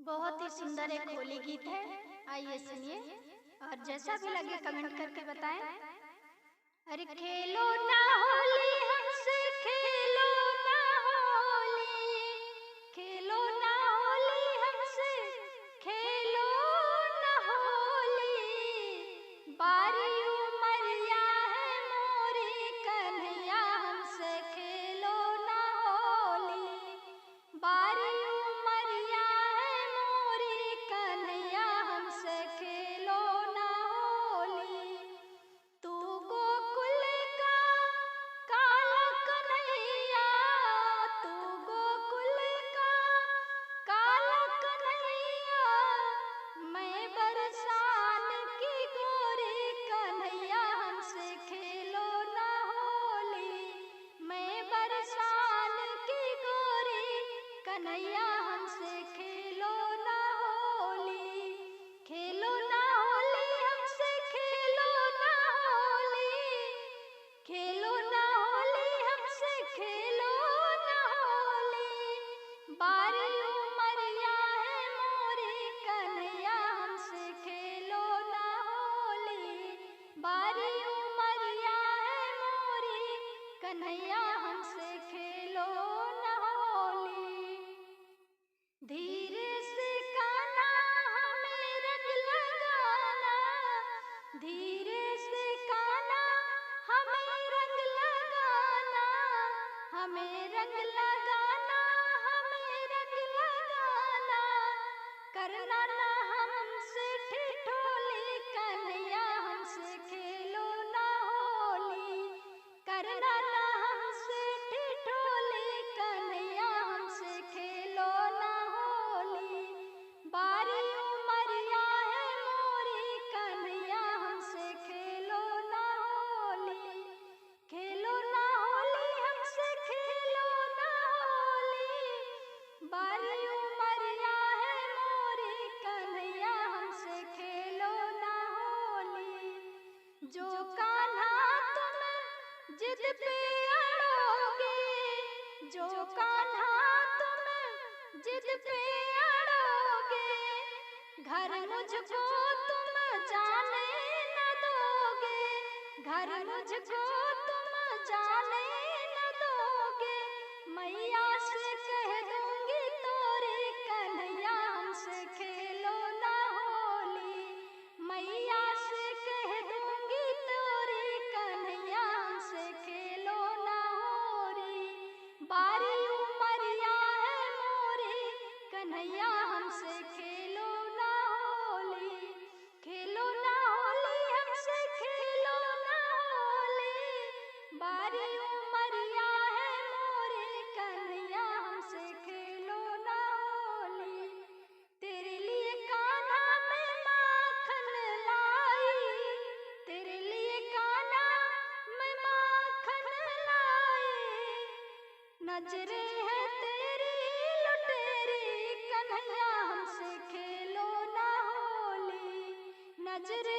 बहुत ही सुंदर एक होली गीत है। आइए सुनिए और जैसा भी लगे कमेंट करके बताएं। अरे खेलो ना होली हमसे, खेलो ना होली, खेलो ना होली हमसे, खेलो ना होली। बारी उमरिया है मोरी कन्हैया, हमसे खेलो ना होली। बारी उमरिया है मोरी कन्हैया, हमसे खेलो ना होली। तू गोकुल का काला कन्हैया, तू गोकुल का काला कन्हैया, मैं बरसान की गोरी कन्हैया, हमसे खेलो ना होली। मैं बरसान की गोरी कन्हैया, हमसे खेलो ना होली। खेलो ना होली हमसे, खेलो ना होली, खेलो ना होली हमसे, खेलो ना होली। बारी उमरिया है मोरी कन्हैया, हमसे खेलो ना होली। बारी उमरिया है मोरी कन्हैया, हमसे खेलो ना होली। धीरे से कान्हा हमें रंग लगाना, धीरे से कान्हा हमें रंग लगाना, हमें रंग लगाना, हमें रंग लगाना। करना ना हमसे ठिठोली कन्हैया, हमसे खेलो ना होली। करना ना हमसे ठिठोली कन्हैया, हमसे खेलो ना होली। बारी उमरिया है मोरी कन्हैया, हमसे खेलो ना होली। खेलो ना होली हमसे, खेलो ना होली। बारी उमरिया है मोरी कन्हैया, हमसे खेलो ना होली। जो कान्हा तुम जिद पे अड़ोगे, जो कान्हा तुम जिद पे अड़ोगे, घर मुझको तुम जाने न दोगे, घर मुझको तुम जाने न दोगे। मैया से कह दूंगी तोरे कन्हैया, हमसे खेलो ना होली। मैया से कह दूंगी तोरे कन्हैया, हमसे खेलो ना होली। बारी उमरिया है मोरी कन्हैया, हमसे खेलो ना होली। खेलो ना होली हमसे, खेलो ना होली। बारी उमरिया है मोरी कन्हैया, हमसे खेलो ना होली। तेरे लिए कान्हा मैं माखन लाई, तेरे लिए कान्हा मैं माखन लाई। नजरे है तेरी लुटेरी कन्हैया, हमसे खेलो ना होली। नजरे